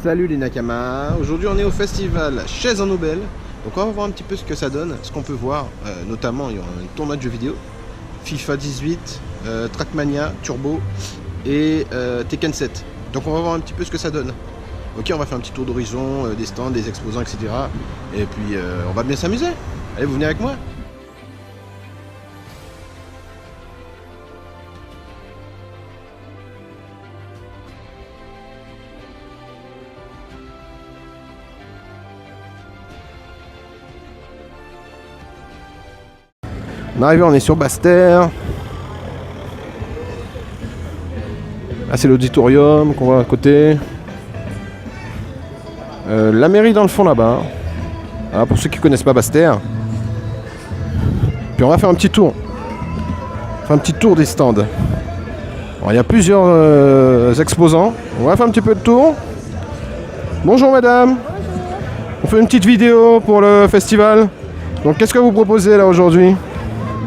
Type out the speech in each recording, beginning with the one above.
Salut les Nakamas, aujourd'hui on est au festival Chaises en Nobel. Donc on va voir un petit peu ce que ça donne, ce qu'on peut voir, notamment il y aura un tournoi de jeux vidéo, FIFA 18, Trackmania, Turbo et Tekken 7. Donc on va voir un petit peu ce que ça donne. Ok, on va faire un petit tour d'horizon, des stands, des exposants, etc. Et puis on va bien s'amuser. Allez, vous venez avec moi? On arrive, on est sur Basse-Terre. Là c'est l'auditorium qu'on voit à côté. La mairie dans le fond là-bas. Ah, pour ceux qui ne connaissent pas Basse-Terre. Puis on va faire un petit tour. Faire un petit tour des stands. Alors, il y a plusieurs exposants. On va faire un petit peu de tour. Bonjour madame. Bonjour. On fait une petite vidéo pour le festival. Donc qu'est-ce que vous proposez là aujourd'hui?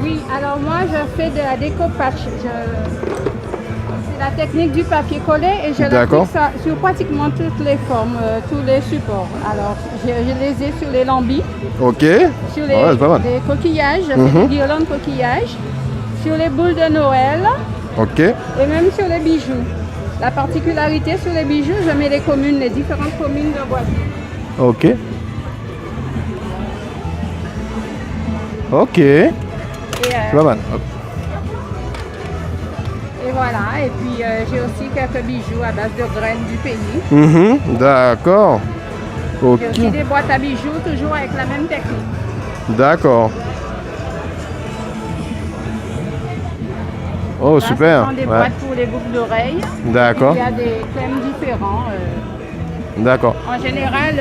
Oui, alors moi je fais de la découpage. C'est la technique du papier collé et je l'applique ça sur pratiquement toutes les formes, tous les supports. Alors je les ai sur les lambis, ok, sur les coquillages, je fais des guirlandes coquillages, sur les boules de Noël, ok, et même sur les bijoux. La particularité sur les bijoux, je mets les différentes communes de Guadeloupe. Ok. Ok. Pas mal. Et voilà, et puis j'ai aussi quelques bijoux à base de graines du pays. D'accord. Ok. J'ai aussi des boîtes à bijoux, toujours avec la même technique. D'accord. Oh, là, super. Ce sont des boîtes pour les boucles d'oreilles. D'accord. Il y a des thèmes différents. D'accord. En général,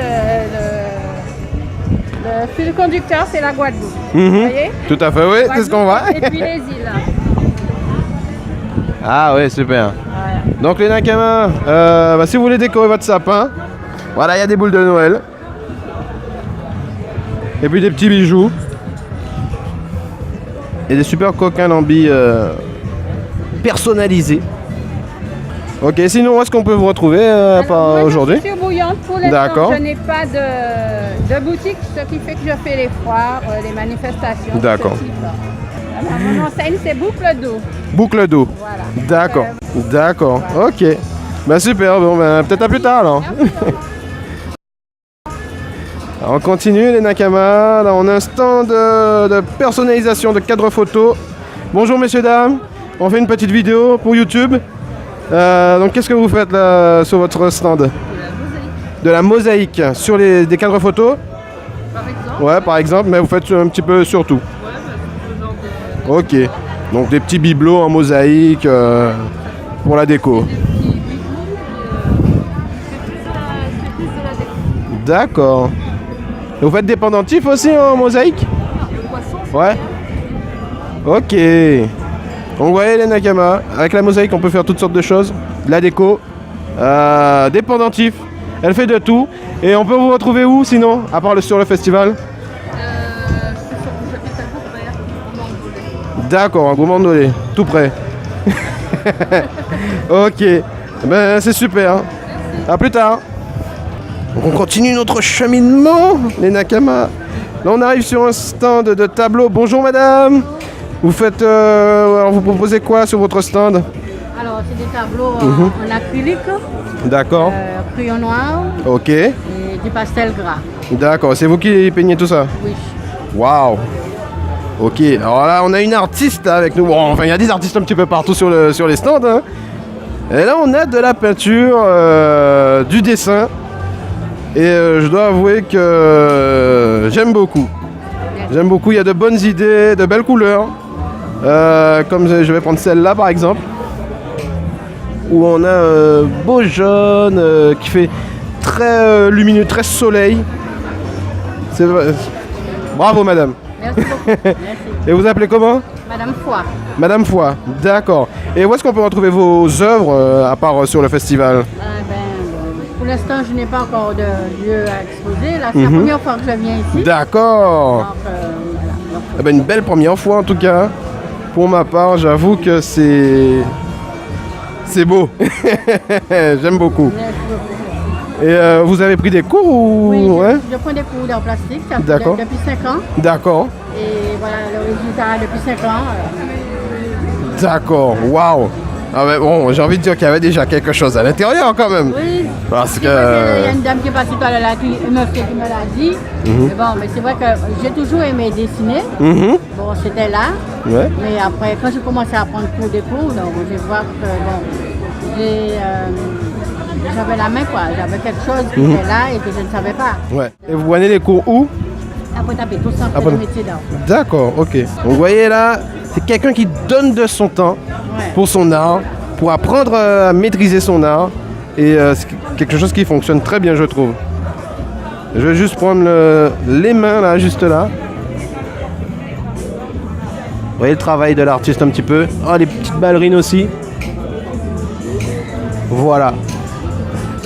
le fil conducteur, c'est la Guadeloupe. Vous voyez? Tout à fait, oui, c'est ce qu'on voit. Et puis les îles. Ah ouais, super. Voilà. Donc les Nakamas, si vous voulez décorer votre sapin, voilà, il y a des boules de Noël. Et puis des petits bijoux. Et des super coquins lambis personnalisés. Ok, sinon où est-ce qu'on peut vous retrouver aujourd'hui? Je suis bouillante pour l'instant, je n'ai pas de boutique, ce qui fait que je fais les foires, les manifestations. D'accord. Mon enseigne c'est Boucle d'eau. Boucle d'eau. Voilà. D'accord. D'accord. Voilà. Ok. Bah super, bon peut-être à plus tard alors. Alors on continue les Nakamas. Là on a un stand de personnalisation de cadres photos. Bonjour messieurs dames. On fait une petite vidéo pour YouTube. Donc qu'est-ce que vous faites là sur votre stand? De la mosaïque sur des cadres photos? Par exemple. Ouais, par exemple, mais vous faites un petit peu sur tout. Ouais, ok. Donc des petits bibelots en mosaïque pour la déco. D'accord. Vous faites des pendentifs aussi en mosaïque? Ouais. Ok. Donc vous voyez les Nakamas, avec la mosaïque on peut faire toutes sortes de choses, de la déco, des pendentifs, elle fait de tout. Et on peut vous retrouver où sinon, à part sur le festival? D'accord, un Gourmandolé, tout près. Ok, ben c'est super, à plus tard. Donc on continue notre cheminement les Nakamas. Là on arrive sur un stand de tableaux. Bonjour madame. Vous faites, alors vous proposez quoi sur votre stand? Alors c'est des tableaux en acrylique. D'accord. Crayon noir. Ok. Et du pastel gras. D'accord, c'est vous qui peignez tout ça? Oui. Waouh. Ok, alors là on a une artiste là, avec nous. Bon, enfin il y a des artistes un petit peu partout sur les stands. Hein. Et là on a de la peinture, du dessin. Et je dois avouer que j'aime beaucoup. J'aime beaucoup, il y a de bonnes idées, de belles couleurs. Comme je vais prendre celle-là par exemple, où on a un beau jaune qui fait très lumineux, très soleil. Bravo madame. Merci beaucoup. Merci. Et vous appelez comment? Madame Foy. Madame Foy, d'accord. Et où est-ce qu'on peut retrouver vos œuvres à part sur le festival? Pour l'instant je n'ai pas encore de lieu à exposer. Là c'est la première fois que je viens ici. D'accord. Voilà. Une belle première fois en tout cas. Pour ma part, j'avoue que c'est beau. J'aime beaucoup. oui. Et vous avez pris des cours ou... Oui, ouais. je prends des cours en plastique, ça fait D'accord. depuis 5 ans. D'accord. Et voilà, le résultat depuis 5 ans. D'accord, waouh. Ah mais bon, j'ai envie de dire qu'il y avait déjà quelque chose à l'intérieur quand même. Oui, Parce que... il y a une dame qui est passée tout à l'heure là, qui me l'a dit. Mais bon, mais c'est vrai que j'ai toujours aimé dessiner. Bon, c'était là. Ouais. Mais après, quand j'ai commencé à prendre des cours, donc je vois que bon, j'avais la main quoi. J'avais quelque chose qui était là et que je ne savais pas. Ouais. Et vous prenez les cours où? Après taper tout ça, Après- le métier d'art. D'accord, ok. Donc vous voyez là, c'est quelqu'un qui donne de son temps Ouais. pour son art, pour apprendre à maîtriser son art. Et c'est quelque chose qui fonctionne très bien, je trouve. Je vais juste prendre les mains là, juste là. Vous voyez le travail de l'artiste un petit peu. Oh, les petites ballerines aussi. Voilà.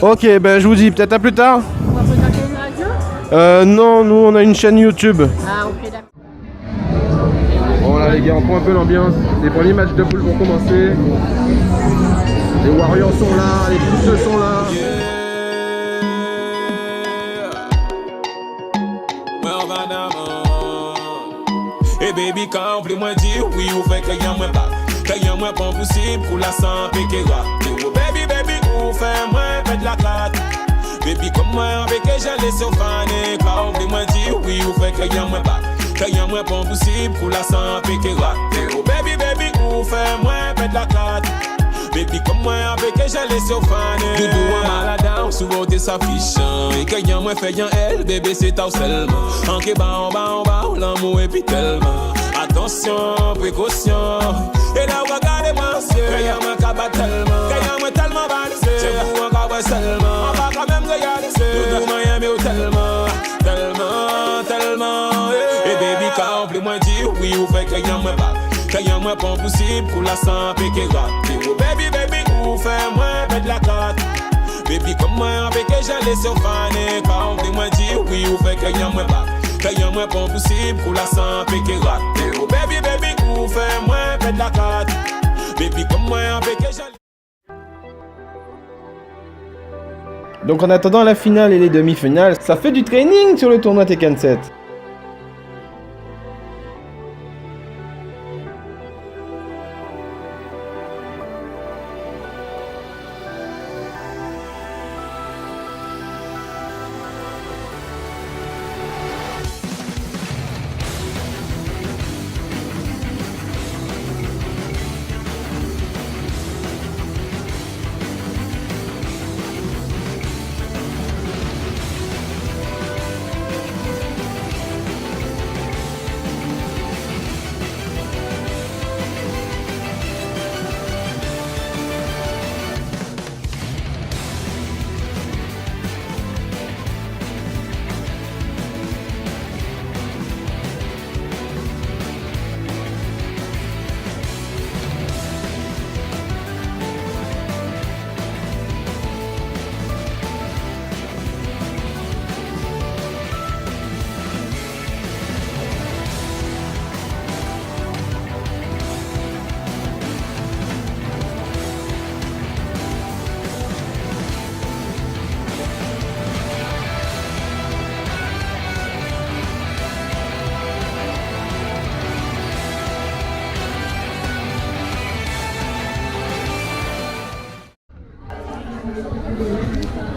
Ok, ben je vous dis peut-être à plus tard. On va présenter une radio? Non, nous on a une chaîne YouTube. Ah, ok, d'accord. Bon là les gars, on prend un peu l'ambiance. Les premiers matchs de poule vont commencer. Les Warriors sont là, les pousseux sont là. Et baby, quand plus moi dire oui, ou fait que y'a moins pas. Que y'a moins pas possible pour la santé qui va. Oh baby, baby, ou fait moins fait de la carte. Baby, comme moi avec que j'allais sur fané. Quand plus moi dire oui, ou fait que y'a moins pas. Que y'a moins pas possible pour la santé qui va. Oh baby, baby, ou fait moins fait de la carte. Baby, comme moi avec que j'allais sur fané. Doudou en maladam, souvent t'es s'affiche. Et que y'a moins fait y'a elle, bébé c'est ta seulement. En que en bas, l'amour est puis tellement. Attention, précaution. Et là, regardez-moi, c'est que y'a moins qu'à battre tellement. Que y'a moins tellement balisé. C'est pour un cabouet seulement. On va quand même réaliser. Doudou moi aimé tellement. Tellement, tellement. Et baby, quand plus moi dire oui, ou fait que y'a moins pas. Que y'a moins pas possible pour la santé qui va. Oh baby, baby, ou fait moins fait de la carte. Baby, comme moi avec que j'allais sur fané. Quand on moi dire oui, ou fait que y'a moins pas. Que y'a moins pas possible pour la santé qui va. Oh baby, baby, ou fait moins fait de la carte. Baby, comme moi avec que j'allais. Donc en attendant la finale et les demi-finales, ça fait du training sur le tournoi Tekken 7.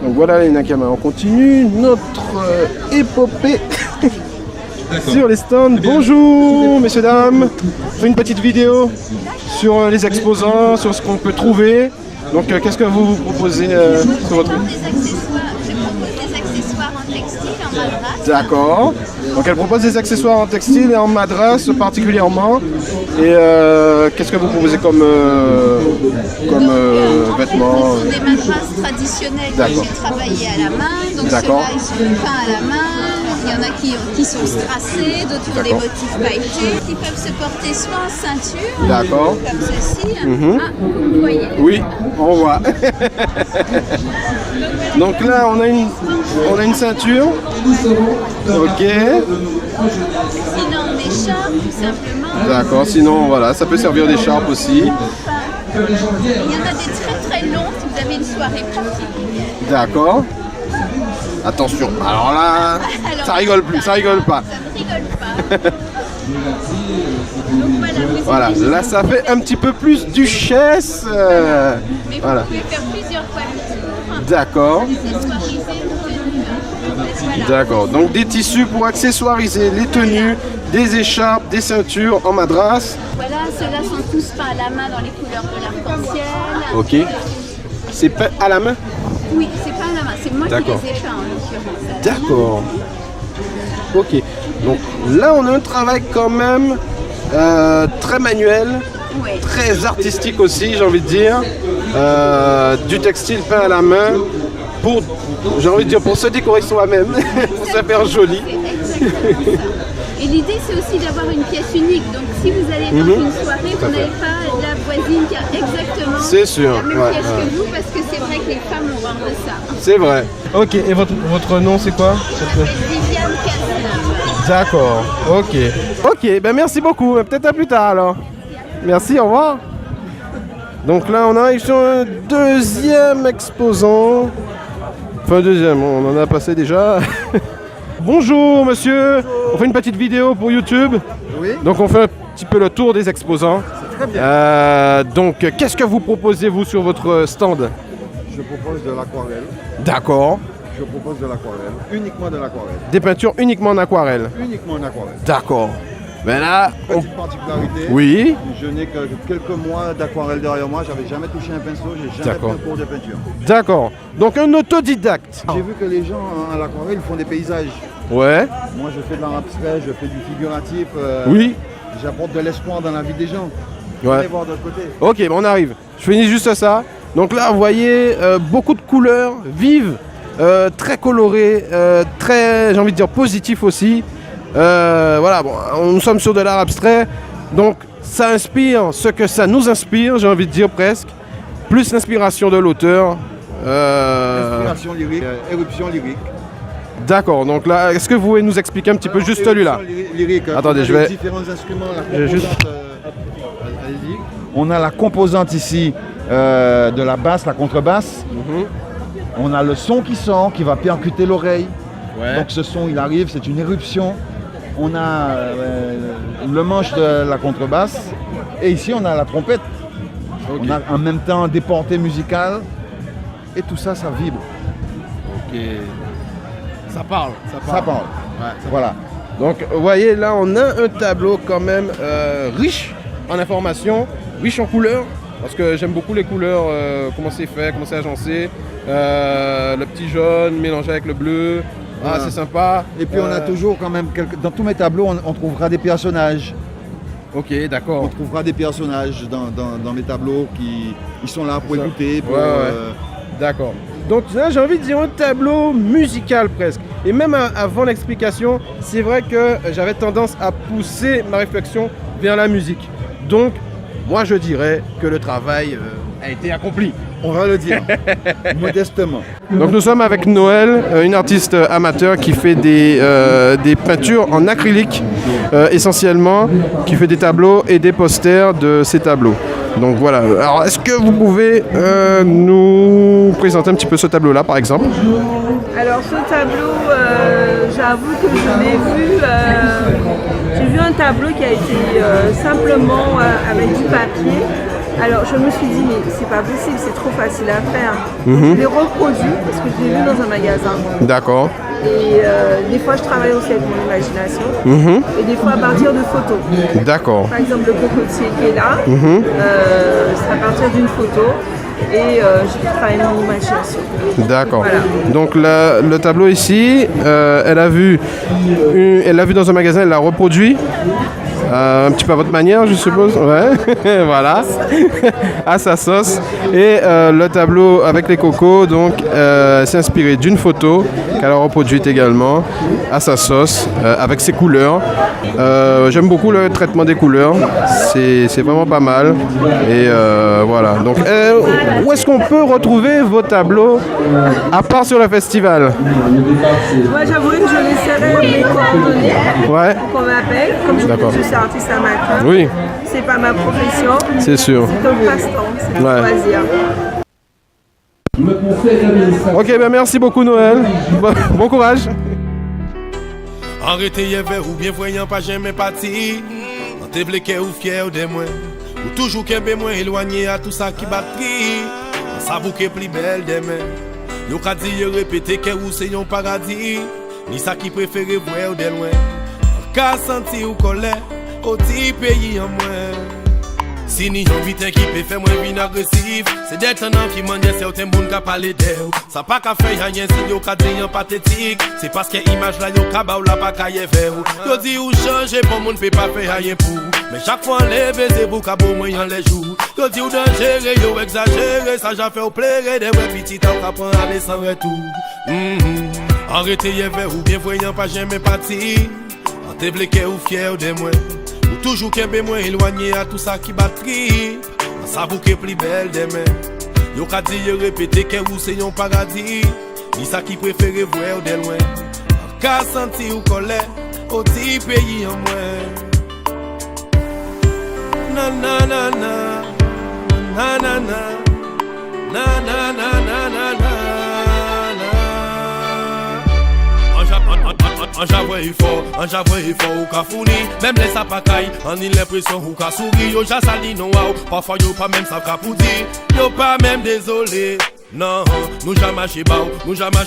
Donc voilà les Nakama, on continue notre épopée sur les stands. Bonjour messieurs, dames, on fait une petite vidéo sur les exposants, sur ce qu'on peut trouver. Donc qu'est-ce que vous proposez sur votre... Je propose des accessoires en textile, en madras. D'accord. Donc elle propose des accessoires en textile et en madras particulièrement. Et qu'est-ce que vous proposez comme vêtements? Ce sont des madras traditionnels que j'ai travaillés à la main. Donc ceux-là, ils sont peints à la main. Il y en a qui sont strassés, d'autres ont des motifs pailletés. Ils peuvent se porter soit en ceinture, D'accord. comme ceci. Ah, vous voyez? Oui, on voit. Donc là, on a une ceinture. Ok. Sinon, on écharpe tout simplement. D'accord, sinon voilà, ça peut servir d'écharpe aussi. Il y en a des très très longs si vous avez une soirée particulière. D'accord. Attention, alors là, Alors, ça rigole plus, ça rigole pas. Ça ne rigole pas. Donc Voilà, là ça fait un petit peu plus duchesse. Mais vous Voilà. pouvez faire plusieurs fois le tour. D'accord, Accessoiriser les tenues. Voilà. d'accord. Donc des tissus pour accessoiriser les tenues, des écharpes, des ceintures en madras. Voilà, ceux-là sont tous peints à la main dans les couleurs de l'arc-en-ciel. Ok. C'est peint à la main? Oui, c'est pas à la main, c'est moi qui D'accord. les ai peints en l'occurrence. D'accord. Ok. Donc là on a un travail quand même très manuel, Oui. très artistique aussi, j'ai envie de dire. Du textile peint à la main pour, j'ai envie de dire, pour se décorer soi-même, pour se faire joli. C'est exactement ça. Et l'idée, c'est aussi d'avoir une pièce unique. Donc, si vous allez dans une soirée, vous n'avez pas la voisine qui a exactement C'est sûr, la même ouais, pièce ouais. que vous, parce que c'est vrai que les femmes ont horreur de ça. C'est vrai. Ok, et votre nom c'est quoi? Je m'appelle Viviane Cazeneuve. D'accord, ok. Ok, ben merci beaucoup, peut-être à plus tard alors. Merci, au revoir. Donc là on arrive sur un deuxième exposant. Enfin deuxième, on en a passé déjà. Bonjour monsieur, on fait une petite vidéo pour YouTube. Oui. Donc on fait un petit peu le tour des exposants. Très bien. Donc qu'est-ce que vous proposez vous sur votre stand? Je propose de l'aquarelle. D'accord. Je propose de l'aquarelle. Uniquement de l'aquarelle. Des peintures uniquement en aquarelle. Uniquement en aquarelle. D'accord. Ben là, Petite particularité. oui. Je n'ai que quelques mois d'aquarelle derrière moi. J'avais jamais touché un pinceau. J'ai jamais D'accord. pris un cours de peinture. D'accord. Donc un autodidacte. J'ai vu que les gens à l'aquarelle font des paysages. Ouais. Moi, je fais de l'art abstrait, je fais du figuratif. Oui. J'apporte de l'espoir dans la vie des gens. Ouais. Allez voir de l'autre côté. Ok, ben on arrive. Je finis juste ça. Donc là, vous voyez beaucoup de couleurs vives, très colorées, très, j'ai envie de dire, positif aussi. Voilà, bon, nous sommes sur de l'art abstrait, donc ça inspire ce que ça nous inspire, j'ai envie de dire presque, plus l'inspiration de l'auteur. Inspiration lyrique, éruption lyrique. D'accord, donc là, est-ce que vous pouvez nous expliquer un petit peu juste celui-là? Lyrique. Attendez, On a je les vais- différents instruments, la Je vais composante, juste- allez-y. On a la composante ici de la basse, la contrebasse. On a le son qui sort, qui va percuter l'oreille. Ouais. Donc ce son, il arrive, c'est une éruption. On a le manche de la contrebasse. Et ici, on a la trompette. On a en même temps des portées musicales. Et tout ça, ça vibre. Ok. Ça parle. Ça parle. Voilà. Donc, vous voyez, là, on a un tableau quand même riche en informations, riche en couleurs, parce que j'aime beaucoup les couleurs, comment c'est fait, comment c'est agencé. Le petit jaune mélangé avec le bleu, Voilà. c'est sympa. Et puis on a toujours quand même, dans tous mes tableaux, on trouvera des personnages. Ok, On d'accord. trouvera des personnages dans mes tableaux qui ils sont là pour Ça- écouter. Pour, Ouais. D'accord. Donc là, j'ai envie de dire un tableau musical presque. Et même avant l'explication, c'est vrai que j'avais tendance à pousser ma réflexion vers la musique. Donc, moi, je dirais que le travail a été accompli. On va le dire, modestement. Donc nous sommes avec Noël, une artiste amateur qui fait des peintures en acrylique essentiellement, qui fait des tableaux et des posters de ces tableaux. Donc voilà, alors est-ce que vous pouvez nous présenter un petit peu ce tableau-là par exemple? Alors ce tableau, j'avoue que je l'ai vu, j'ai vu un tableau qui a été simplement avec du papier. Alors je me suis dit mais c'est pas possible, c'est trop facile à faire. Je l'ai reproduit parce que je l'ai vu dans un magasin. D'accord, Et des fois je travaille aussi avec mon imagination et des fois à partir de photos. d'accord, Par exemple le cocotier qui est là, c'est à partir d'une photo et je travaille mon imagination. d'accord. Voilà. Donc le tableau ici, elle a vu dans un magasin, elle l'a reproduit. Un petit peu à votre manière, je suppose. Ouais, voilà, à sa sauce. Et le tableau avec les cocos, donc, s'est inspiré d'une photo qu'elle a reproduite également à sa sauce, avec ses couleurs. J'aime beaucoup le traitement des couleurs, c'est vraiment pas mal. Et voilà. Donc, où est-ce qu'on peut retrouver vos tableaux à part sur le festival? Moi j'avoue que je laisserai mes coordonnées Ouais, qu'on m'appelle, comme D'accord. je suis artiste amateur. oui, C'est pas ma profession, c'est sûr. c'est un passe-temps, c'est un Ouais. loisir. Ok, ben merci beaucoup Noël. Bon courage. Arrêtez verre ou bien voyant pas jamais parti. En te vleke ou fier de moi. Ou toujours kembe moins éloigné à tout ça qui batterie. On s'avoue que plus belle demain. Yo ka di répéter que ou c'est un paradis. Ni ça qui préfère voir de loin. En ka senti ou colère au petit pays en moins. Si ni yon vitin qui peut faire moins bien agressif. C'est des tenants qui mangent certains moun ka parler d'eux. Ça pas ka faire rien si yo ka di yon pathétique. C'est parce que image là yo ka ba ou la pa ka yé vers. Yo di ou changer pour moun peut pas faire rien pour. Mais chaque fois lever c'est pour ka bon moyen les jours. Yo di ou dangereux yo exagéré. Ça j'a fait ou plaire des vrais petits temps ka prend aller sans retour. Arrêtez yé vers ou bien voyant pas jamais parti. En te vleke ou fier de moi. Toujours kembe moins éloigné à tout ça qui batterie. On s'avoue que plus belle demain. Yo ka di répéter que ou c'est un paradis. Ni ça qui préfère voir de loin. En ka senti ou colère au petit pays en moins. Na na na na na na na na na na na na na. En j'avoue il faut ou ka founi. Même les sapakaï, en il l'impression ou ka souri. Yo jasali non wow, parfois yo pas même sa ka pour dire. Yo pas même désolé. Non, nous jamais chez bao, nous jamais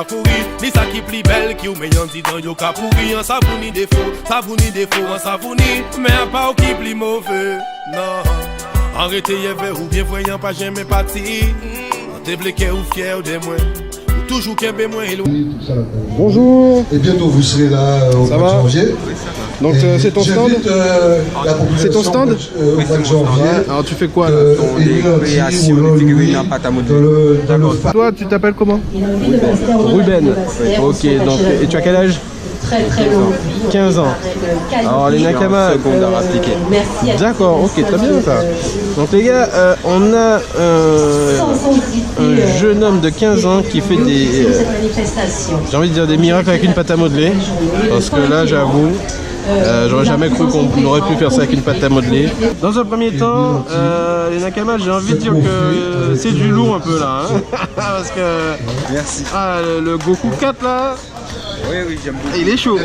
couri. Ni ça qui plus belle qui ou meilleur dit dans yo ka pourri. En savouni défaut, en savouni. Mais à pas ou qui plus mauvais. Non, arrêtez yé verre ou bien voyant pas jamais parti. En te vleke ou fier de moi. Toujours kembe moins éloigné. Bonjour. Et bientôt vous serez là au mois de janvier. Donc c'est ton stand. C'est ton stand au mois de janvier. Alors tu fais quoi là? Toi tu t'appelles comment? Ruben. Ok, donc et tu as quel âge? 15 ans. Alors les Nakama. D'accord, ok, très bien ça. Donc les gars, on a un jeune homme de 15 ans qui fait des, j'ai envie de dire des miracles avec une pâte à modeler. Parce que là j'avoue, j'aurais jamais cru qu'on aurait pu faire ça avec une pâte à modeler. Dans un premier temps, les Nakama, j'ai envie de dire que c'est du lourd un peu là. Hein. Parce que merci. Ah, le Goku 4 là. Oui, j'aime beaucoup. Il est chaud.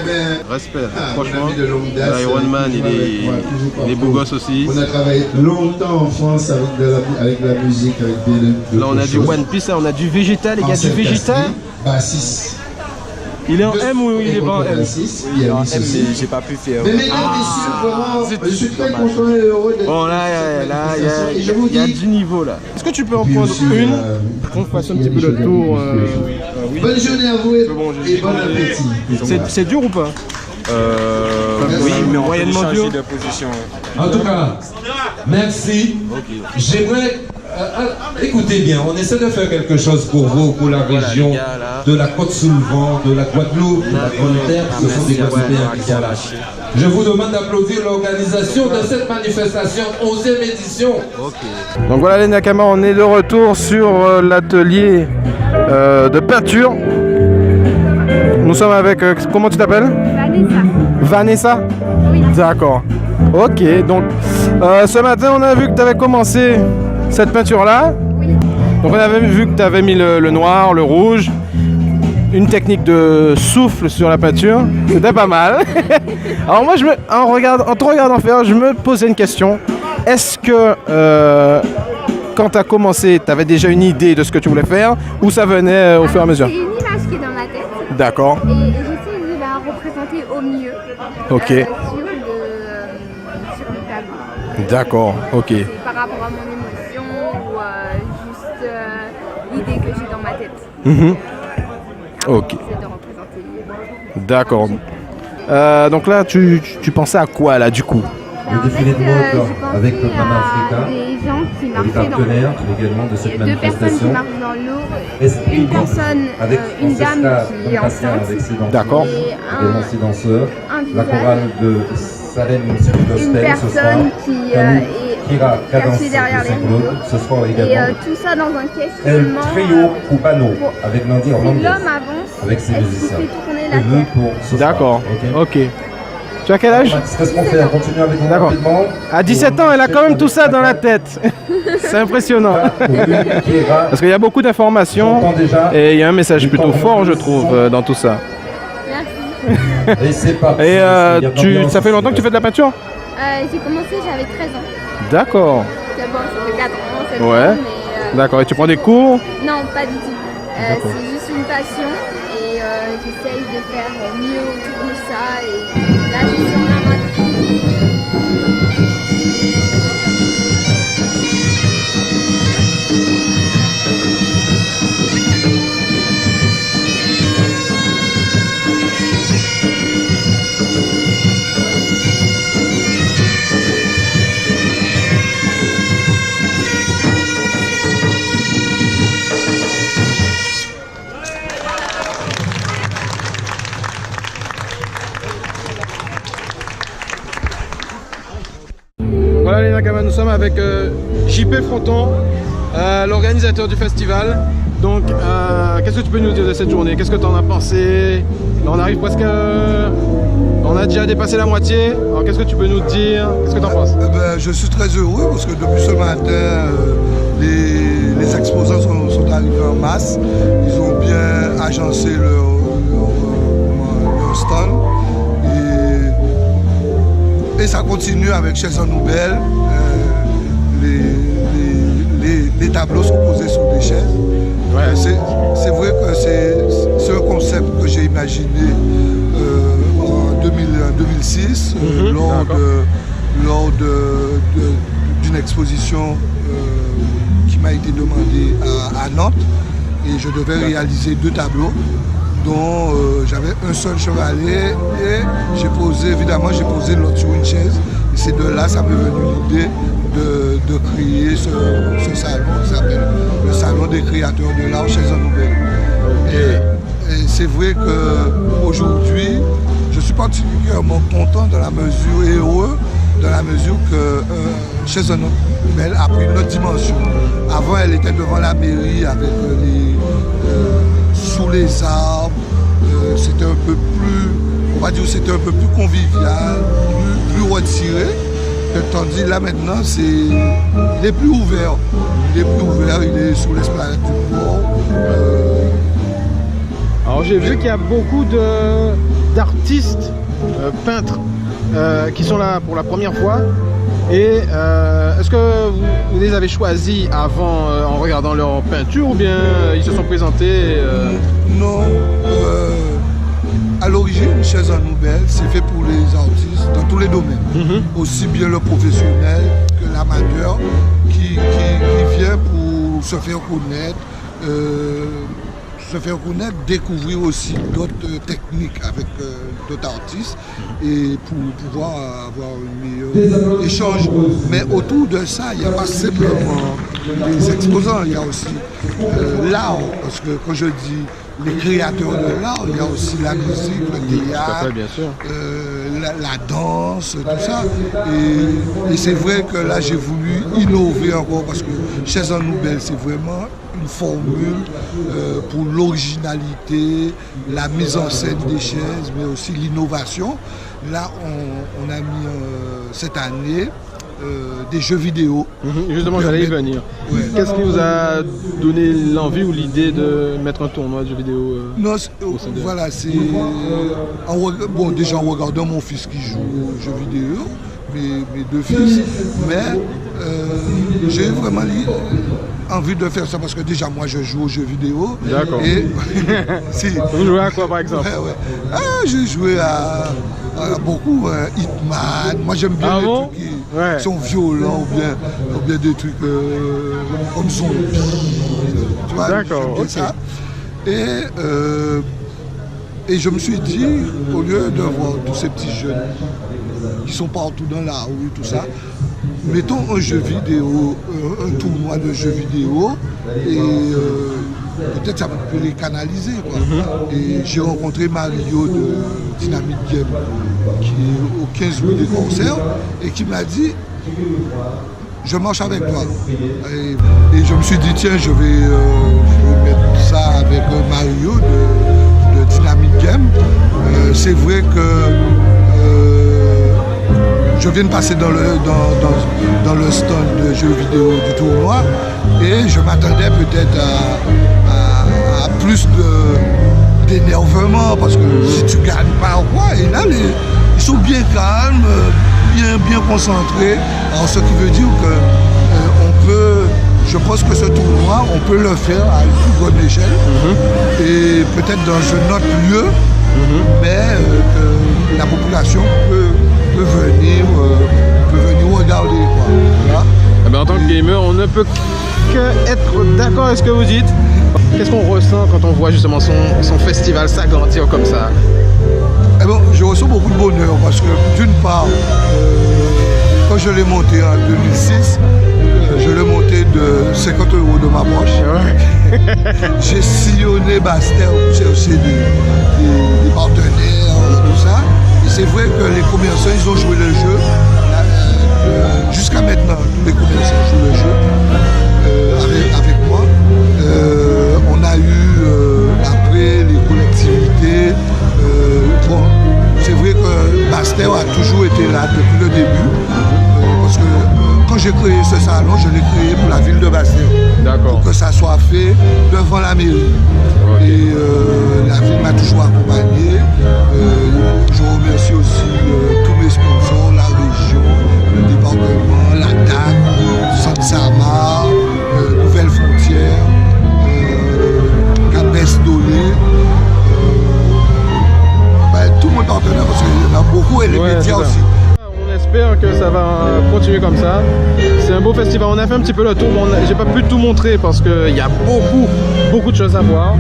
Respect, franchement. Iron Man, il est beau gosse aussi. On a travaillé longtemps en France avec la musique, avec là, on a du One Piece, on a du Végétal, les gars, du Végétal. Bah, 6. Il est en M ou il est pas en M? Il est en M, j'ai pas pu faire. Mais mesdames, messieurs, je suis très content et heureux d'être. Bon, là, il y a du niveau là. Est-ce que tu peux en prendre une? Qu'on fasse un petit peu le tour. Oui. Bonne journée à vous et bon appétit. C'est dur ou pas? Oui, mais on moyennement peut dur. changer de position. En tout cas, merci. J'aimerais... écoutez bien, on essaie de faire quelque chose pour vous, pour la région de la Côte-sous-le-Vent, de la Guadeloupe, de la Grande-Terre. Ce sont des Guadeloupéens qui sont là. Je vous demande d'applaudir l'organisation de cette manifestation, 11e édition. Donc voilà les Nakama, on est de retour sur l'atelier de peinture. Nous sommes avec, comment tu t'appelles? Vanessa. Oui. D'accord. Ok, donc ce matin on a vu que tu avais commencé cette peinture là. Oui. Donc on avait vu que tu avais mis le noir, le rouge, une technique de souffle sur la peinture. C'était pas mal. Alors moi en te regardant faire, je me posais une question. Est-ce que quand tu as commencé, tu avais déjà une idée de ce que tu voulais faire ou ça venait au fur et à mesure? C'est une image qui est dans ma tête. D'accord. Et j'essaie de la représenter au mieux. Ok. Sur le tableau. D'accord, ok. Par rapport à mon émotion ou juste l'idée que j'ai dans ma tête. Ok. J'essaie de représenter. D'accord. Donc là, tu pensais à quoi là du coup? Le défilé de mode avec le Mama Africa, des gens qui marchaient dans l'eau, également de cette deux personnes qui marchent dans l'eau, une personne, une dame qui est enceinte, d'accord, également ses danseurs, la chorale de Salem une personne qui est cachée derrière les rideaux, ce soir également, et tout ça dans un questionnement. Trio Cubano avec Nandi Si Hernandez, l'homme avance, avec ses est-ce qu'il musiciens. fait tourner la terre? D'accord, ok. Tu as quel âge? D'accord. À 17 ans, elle a quand même tout ça dans la tête. C'est impressionnant. Parce qu'il y a beaucoup d'informations et il y a un message plutôt fort, je trouve, dans tout ça. Merci. Et ça fait longtemps que tu fais de la peinture? J'ai commencé, j'avais 13 ans. D'accord. C'est bon, ça fait 4 ans, c'est bon, Ouais. mais... D'accord. Et tu prends des cours? Non, pas du tout. C'est juste une passion et j'essaye de faire mieux autour de ça et là je suis en amateur. Voilà les Nakamas, nous sommes avec JP Fronton, l'organisateur du festival. Donc qu'est-ce que tu peux nous dire de cette journée? Qu'est-ce que tu en as pensé? Là, on arrive presque... on a déjà dépassé la moitié. Alors qu'est-ce que tu peux nous dire? Qu'est-ce que tu en penses? Je suis très heureux parce que depuis ce matin, les exposants sont arrivés en masse. Ils ont bien agencé leur stand. Et ça continue avec Chaises en Nouvelle. Les tableaux sont posés sur des chaises. Ouais. C'est vrai que c'est un concept que j'ai imaginé en 2006 lors d'une exposition qui m'a été demandée à Nantes. Et je devais réaliser 2 tableaux dont j'avais un seul chevalet et j'ai posé l'autre sur une chaise. Et c'est de là ça m'est venu l'idée de créer ce salon qui s'appelle le Salon des créateurs de l'art Chaises en Nouvelle. Et c'est vrai qu'aujourd'hui, je suis particulièrement content dans la mesure et heureux dans la mesure que Chaises en Nouvelle a pris une autre dimension. Avant, elle était devant la mairie avec sous les arbres, c'était un peu plus, on va dire c'était un peu plus convivial, plus retiré. Tandis là maintenant, il est plus ouvert. Il est sous l'esplanade du port. Alors j'ai vu qu'il y a beaucoup d'artistes, peintres, qui sont là pour la première fois. Et est-ce que vous les avez choisis avant en regardant leur peinture ou bien ils se sont présentés Non. À l'origine, Chaises en Nouvelle, c'est fait pour les artistes dans tous les domaines. Aussi bien le professionnel que l'amateur qui vient pour se faire connaître, découvrir aussi d'autres techniques avec d'autres artistes et pour pouvoir avoir un meilleur échange. Mais autour de ça, il n'y a pas simplement des exposants, il y a aussi l'art, parce que quand je dis les créateurs de l'art, il y a aussi la musique, le théâtre, bien sûr. La danse, tout ça. Et c'est vrai que là, j'ai voulu innover encore parce que Chaises en Nouvelle, c'est vraiment une formule pour l'originalité, la mise en scène des chaises, mais aussi l'innovation. Là, on a mis cette année des jeux vidéo. Justement, j'allais y venir. Ouais. Qu'est-ce qui vous a donné l'envie ou l'idée de mettre un tournoi de jeux vidéo Non, voilà, c'est... Bon, déjà en regardant mon fils qui joue aux jeux vidéo, mes 2 fils, mais j'ai vraiment envie de faire ça parce que déjà moi je joue aux jeux vidéo. D'accord. Et vous jouez à quoi par exemple? J'ai joué à beaucoup Hitman. Moi j'aime bien les trucs qui sont violents ou bien des trucs comme zombies. Tu vois, d'accord, ok. Ça. Et je me suis dit, au lieu de voir tous ces petits jeunes qui sont partout dans la rue, tout ça, mettons un jeu vidéo, un tournoi de jeux vidéo, et peut-être ça peut les canaliser, quoi. Et j'ai rencontré Mario de Dynamite Game, qui est au 15 rue des Concerts, et qui m'a dit, je marche avec toi. Et je me suis dit, tiens, je vais mettre ça avec Mario de Dynamite Game. C'est vrai que je viens de passer dans le stand de jeux vidéo du tournoi et je m'attendais peut-être à plus d'énervement parce que si tu gagnes pas ou quoi, et là ils sont bien calmes, bien concentrés. Alors ce qui veut dire que je pense que ce tournoi, on peut le faire à une plus grande échelle et peut-être dans un autre lieu, mais que la population peut venir regarder. Quoi. Voilà. Eh ben, en tant que gamer, on ne peut qu'être d'accord avec ce que vous dites. Qu'est-ce qu'on ressent quand on voit justement son festival s'agrandir comme ça? Eh ben, je ressens beaucoup de bonheur parce que d'une part, quand je l'ai monté en 2006, je l'ai monté de 50 € de ma poche. Ouais. J'ai sillonné Bastère pour chercher des partenaires, tout ça. Et c'est vrai que les commerçants, ils ont joué le jeu. Jusqu'à maintenant, tous les commerçants jouent le jeu avec moi. On a eu après les collectivités. Bon, c'est vrai que Bastère a toujours été là depuis le début. Parce que quand j'ai créé ce salon, je l'ai créé pour la ville de Bastère. D'accord. Pour que ça soit fait devant la mairie. Okay. Et la ville m'a toujours accompagné. Je remercie aussi tous mes sponsors, la région, le département, la DAC, Saint-Samar, Nouvelle Frontière, Cap-Est-Dolé. Tout mon partenaire, parce qu'il y en a beaucoup et les médias aussi. On espère que ça va continuer comme ça. C'est un beau festival. On a fait un petit peu le tour, mais j'ai pas pu tout montrer parce qu'il y a beaucoup de choses à voir.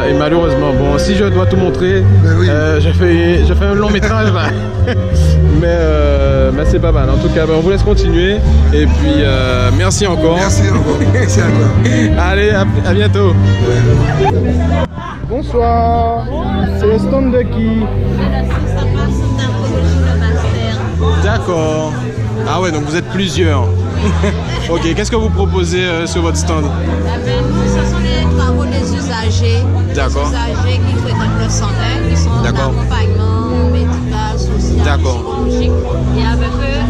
Et malheureusement, bon, si je dois tout montrer, oui. J'ai fait un long métrage là. mais c'est pas mal. En tout cas, on vous laisse continuer. Et puis, merci encore. Merci encore. Merci à toi. Allez, à bientôt. Ouais. Bonsoir. C'est le stand de qui? D'accord. Ah ouais, donc vous êtes plusieurs. Ok, qu'est-ce que vous proposez sur votre stand? Ce sont les travaux des usagers. D'accord. Les usagers qui fréquentent le centre, qui sont en accompagnement médical, social, psychologique. Et avec eux,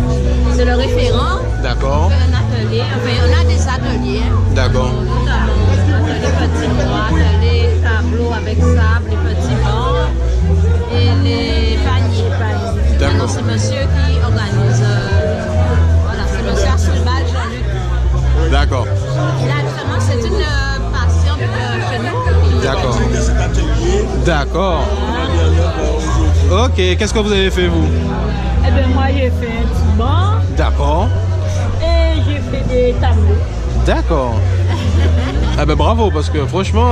c'est le référent. D'accord. Un atelier. Enfin, on a des ateliers. D'accord. Notamment les petits bois, les tableaux avec sable, les petits bancs et les paniers. D'accord. C'est monsieur qui organise. Voilà, c'est monsieur Asselbal Jean-Luc. D'accord. Et là, actuellement, c'est une patiente chez nous. D'accord. D'accord. Ok, qu'est-ce que vous avez fait vous? Eh bien, moi, j'ai fait un petit banc. D'accord. Et j'ai fait des tableaux. D'accord. Ah ben bravo, parce que franchement,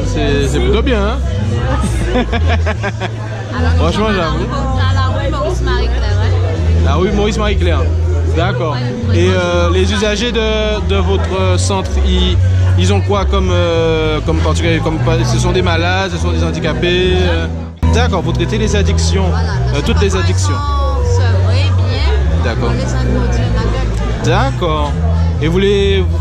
c'est plutôt bien. Hein. Franchement, j'avoue. La rue Maurice-Marie-Claire. La rue Maurice-Marie-Claire. D'accord. Et les usagers de votre centre, ils ont quoi comme particulier, ce sont des malades, ce sont des handicapés? D'accord, vous traitez les addictions, Voilà, toutes les addictions. Sevrés, bien. D'accord. On les introduit ma gueule. D'accord. Et vous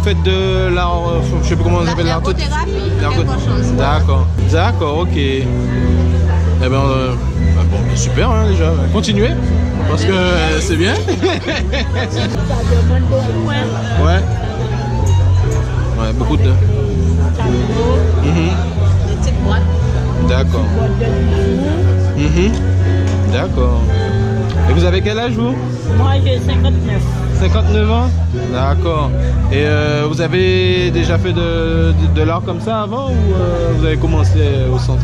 faites de l'art, je sais plus comment on appelle l'art. L'ergothérapie. D'accord. D'accord, ok. Eh ben, bon, super hein, déjà. Continuez, parce que c'est bien. Ça demande beaucoup, hein. Ouais. Ouais, beaucoup de. Des petites boîtes. D'accord. D'accord. Et vous avez quel âge vous? Moi j'ai 59. 59 ans? D'accord. Et vous avez déjà fait de l'art comme ça avant ou vous avez commencé au centre?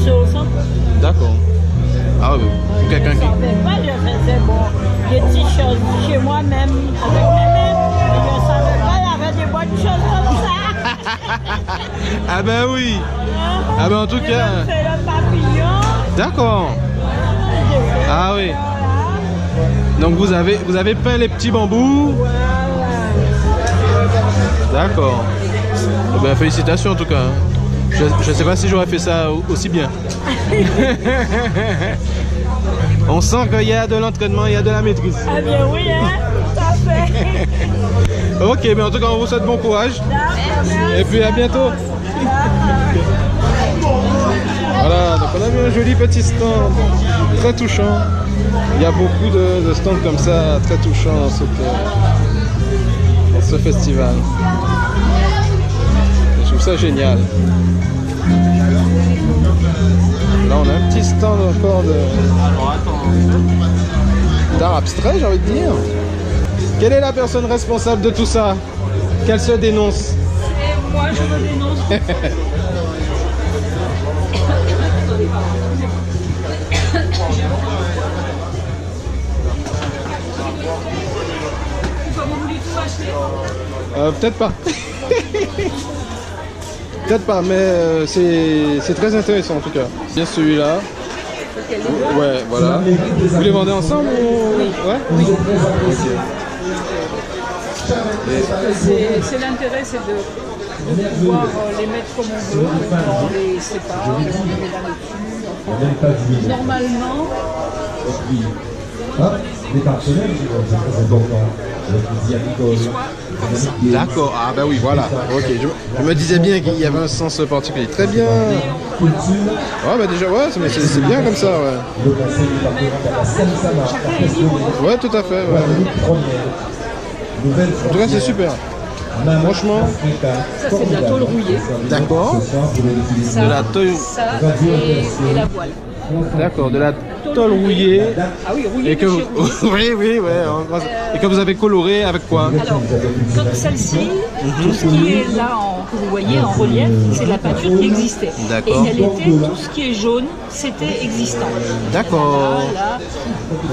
C'est au centre. D'accord. Ah oui, quelqu'un qui... Je savais pas, je faisais des petites choses chez moi-même, avec mes mains. Je ne savais pas, il y avait des bonnes choses comme ça. Ah ben oui. Ah ben en tout cas... C'est le papillon. D'accord. Ah oui. Donc vous avez peint les petits bambous. D'accord. Eh ben, félicitations en tout cas. Je ne sais pas si j'aurais fait ça aussi bien. On sent qu'il y a de l'entraînement, il y a de la maîtrise. Ah bien oui, hein, tout à fait. Ok, mais en tout cas on vous souhaite bon courage. Et puis à bientôt. Voilà, donc on a vu un joli petit stand, très touchant. Il y a beaucoup de stands comme ça, très touchants dans ce festival. Je trouve ça génial. Là, on a un petit stand encore d'art abstrait, j'ai envie de dire. Quelle est la personne responsable de tout ça? Qu'elle se dénonce? C'est moi, je me dénonce. Vous voulez tout acheter? Peut-être pas. Peut-être pas, mais c'est très intéressant en tout cas. Bien celui-là. Ouais, voilà. Vous les vendez ensemble ou... Ouais. Oui. Okay. C'est l'intérêt, c'est de pouvoir les mettre comme on veut, on les sépare, on les met là-dessus. Normalement, les partenaires, c'est important. D'accord, ah bah oui, voilà. Ok, je me disais bien qu'il y avait un sens particulier. Très bien. Ouais, bah déjà, ouais, c'est bien comme ça, ouais. Ouais, tout à fait, ouais. En tout cas, c'est super. Franchement. Ça, c'est de la tôle rouillée. D'accord. De la tôle. Ça et la voile. D'accord, de la tôle rouillée. Ah oui, rouillée. Et que vous... oui, ouais. Et que vous avez coloré avec quoi? Alors, comme celle-ci, tout ce qui est là, que vous voyez en relief, c'est la peinture qui existait. D'accord. Et elle était, tout ce qui est jaune, c'était existant. D'accord. Là,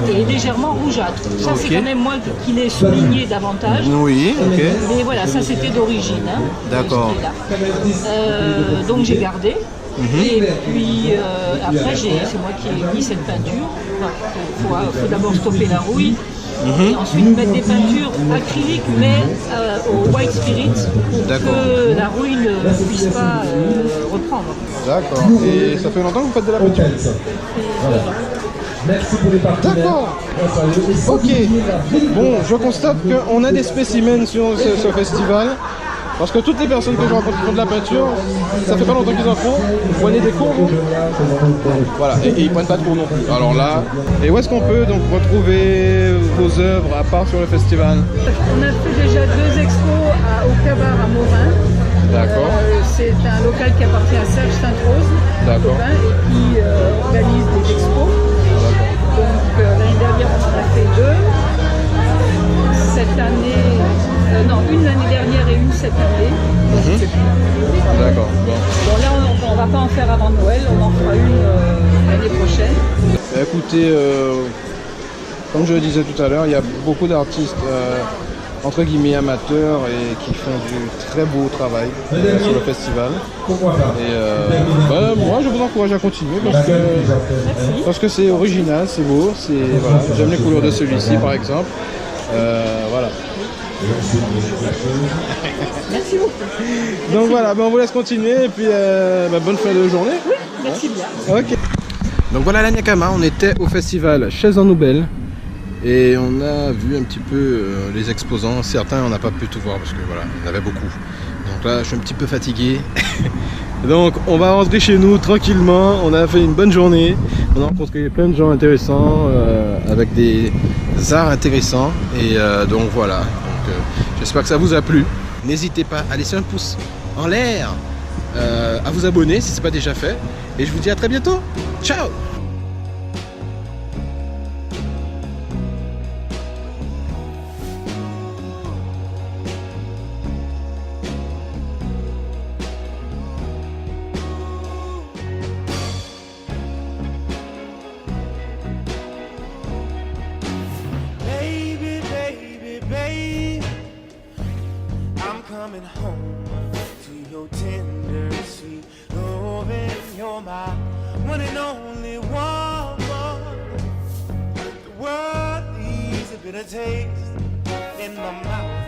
et légèrement rougeâtre. Ça, c'est quand même moi qui l'ai souligné davantage. Oui, ok. Mais voilà, ça c'était d'origine. Hein, d'accord. Donc j'ai gardé. Et puis après, c'est moi qui ai mis cette peinture. Il faut d'abord stopper la rouille. Et ensuite mettre des peintures acryliques mais au white spirit pour que la rouille ne puisse pas reprendre. D'accord. Et ça fait longtemps que vous faites de la peinture? Merci pour les partenaires. D'accord. Ok. Bon, je constate qu'on a des spécimens sur ce festival. Parce que toutes les personnes que je rencontre qui font de la peinture, ça fait pas longtemps qu'ils en font. Vous prenez des cours, vous? Voilà, et ils prennent pas de cours non plus. Alors là, et où est-ce qu'on peut donc retrouver vos œuvres à part sur le festival? On a fait déjà 2 expos au Cabar à Morin. D'accord. C'est un local qui appartient à Serge Sainte-Rose, et qui organise des expos. Donc l'année dernière, on en a fait 2. Cette année, une l'année dernière et une cette année. D'accord. Bon, là, on va pas en faire avant Noël, on en fera une l'année prochaine. Écoutez, comme je le disais tout à l'heure, il y a beaucoup d'artistes entre guillemets amateurs et qui font du très beau travail sur le festival. Et moi, je vous encourage à continuer parce que c'est original, c'est beau. Voilà, j'aime les couleurs de celui-ci, par exemple. Voilà. Merci beaucoup. Donc voilà, on vous laisse continuer et puis bonne fin de journée. Oui, merci bien. Ok. Donc voilà la Nyakama, on était au festival Chaises en Nouvelle et on a vu un petit peu les exposants. Certains on n'a pas pu tout voir parce que voilà, il y en avait beaucoup. Donc là je suis un petit peu fatigué. Donc on va rentrer chez nous tranquillement. On a fait une bonne journée. On a rencontré plein de gens intéressants avec des arts intéressants et donc voilà. J'espère que ça vous a plu. N'hésitez pas à laisser un pouce en l'air, à vous abonner si ce n'est pas déjà fait. Et je vous dis à très bientôt. Ciao! Coming home to your tender, sweet loving. You're my one and only woman. The world leaves a bitter taste in my mouth.